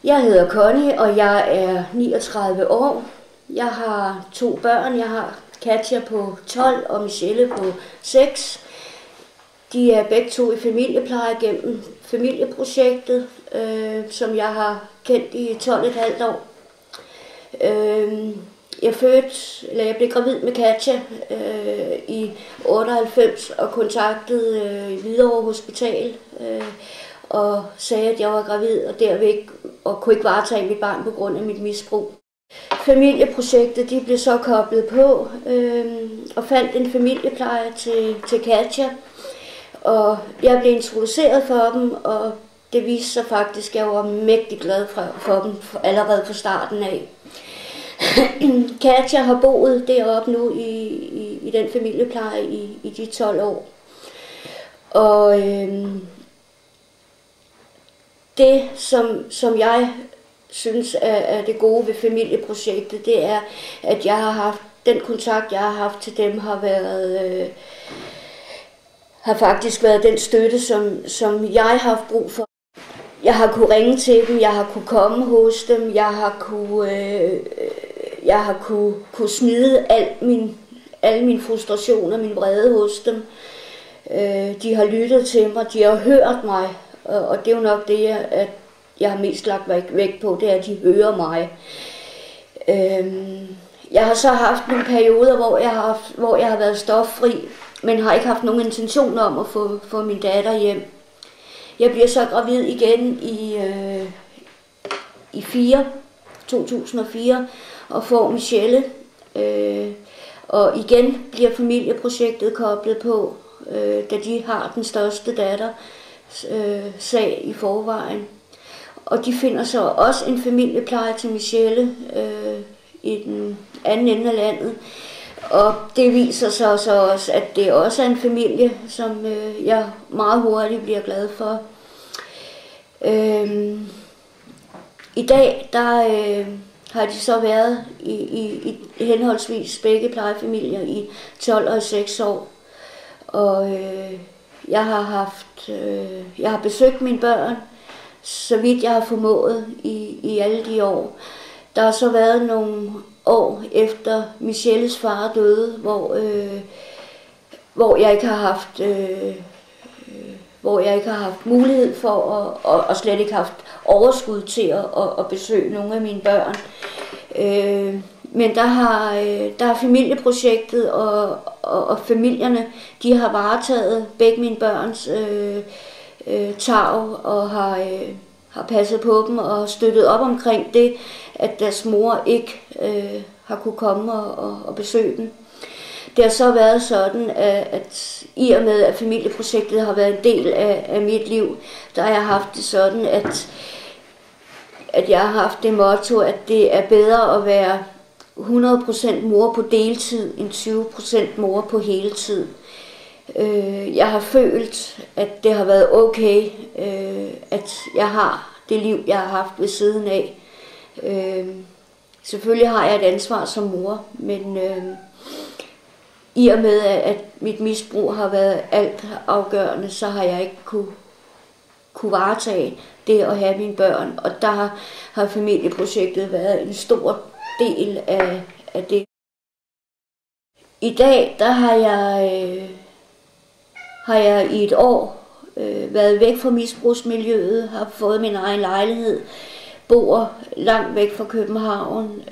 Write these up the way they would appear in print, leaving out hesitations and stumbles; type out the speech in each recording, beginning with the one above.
Jeg hedder Connie, og jeg er 39 år. Jeg har 2 børn. Jeg har Katja på 12 og Michelle på 6. De er begge 2 i familiepleje gennem familieprojektet, som jeg har kendt i 12,5 år. Jeg blev gravid med Katja i 98 og kontaktede Hvidovre Hospital og sagde, at jeg var gravid og derved og kunne ikke varetage mit barn på grund af mit misbrug. Familieprojektet de blev så koblet på og fandt en familiepleje til Katja, og jeg blev introduceret for dem, og det viste sig faktisk, at jeg var mægtig glad for dem allerede fra starten af. Katja har boet deroppe nu i den familiepleje i de 12 år. Og det, som jeg synes er det gode ved familieprojektet, det er, at jeg har haft den kontakt, jeg har haft til dem, har faktisk været den støtte, som jeg har haft brug for. Jeg har kunne ringe til dem, jeg har kunne komme hos dem, jeg har kunne smide alle mine frustrationer, min vrede hos dem. De har lyttet til mig, de har hørt mig, og det er jo nok det, at jeg har mest lagt vægt på, det er, at de hører mig. Jeg har så haft nogle perioder, hvor jeg har været stoffri, men har ikke haft nogen intention om at få min datter hjem. Jeg bliver så gravid igen i 2004 og får Michelle. Og igen bliver familieprojektet koblet på, da de har den største datter sag i forvejen. Og de finder så også en familiepleje til Michelle i den anden ende af landet. Og det viser sig så også, at det også er en familie, som jeg meget hurtigt bliver glad for. I dag har de så været i henholdsvis begge plejefamilier i 12 og 6 år. Og jeg har besøgt mine børn, så vidt jeg har formået i alle de år. Der har så været nogle år efter Michelles far døde, hvor jeg ikke har haft mulighed for og slet ikke haft overskud til at besøge nogle af mine børn. Men der har familieprojektet og familierne, de har varetaget begge mine børns tarv og har passet på dem og støttet op omkring det, at deres mor ikke har kunne komme og besøge dem. Det har så været sådan, at i og med, at familieprojektet har været en del af mit liv, der har jeg haft det sådan, at jeg har haft det motto, at det er bedre at være 100% mor på deltid end 20% mor på heltid. Jeg har følt, at det har været okay, at jeg har det liv, jeg har haft ved siden af. Selvfølgelig har jeg et ansvar som mor, men i og med, at mit misbrug har været alt afgørende, så har jeg ikke kunne varetage det at have mine børn. Og der har familieprojektet været en stor del af det. I dag, der har jeg i et år været væk fra misbrugsmiljøet, har fået min egen lejlighed, bor langt væk fra København,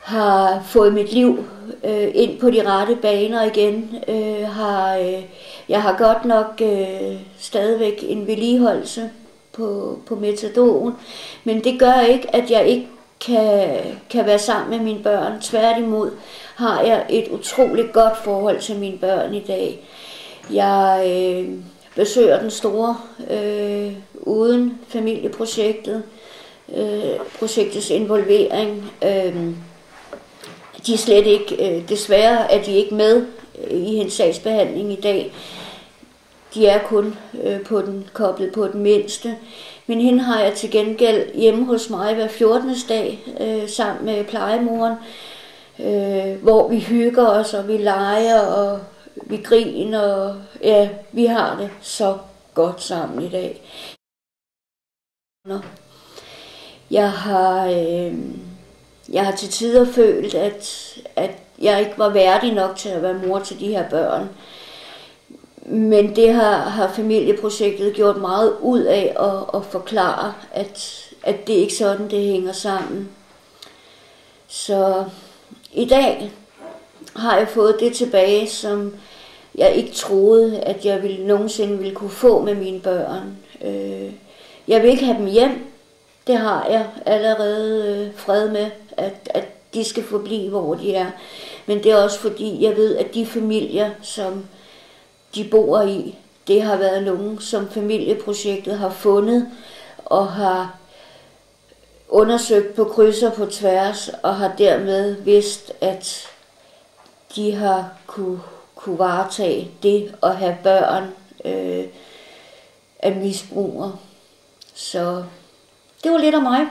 har fået mit liv ind på de rette baner igen. Jeg har godt nok stadigvæk en vedligeholdelse på metadon, men det gør ikke, at jeg ikke kan være sammen med mine børn. Tværtimod har jeg et utroligt godt forhold til mine børn i dag. Jeg besøger den store uden familieprojektet, projektets involvering. De er slet ikke, desværre er de ikke med i hendes sagsbehandling i dag. De er kun koblet på den mindste. Men hende har jeg til gengæld hjemme hos mig hver 14. dag sammen med plejemoren, hvor vi hygger os, og vi leger, og vi griner, og ja, vi har det så godt sammen i dag. Jeg har til tider følt, at jeg ikke var værdig nok til at være mor til de her børn. Men det har familieprojektet gjort meget ud af at forklare, at det ikke er sådan, det hænger sammen. Så i dag har jeg fået det tilbage, som jeg ikke troede, at jeg nogensinde ville kunne få med mine børn. Jeg vil ikke have dem hjem. Det har jeg allerede fred med, at de skal forblive, hvor de er. Men det er også fordi, jeg ved, at de familier, som de bor i, det har været nogen, som familieprojektet har fundet og har undersøgt på kryds og på tværs, og har dermed vidst, at de har kunne varetage det at have børn af misbrugere. Så det var lidt om mig.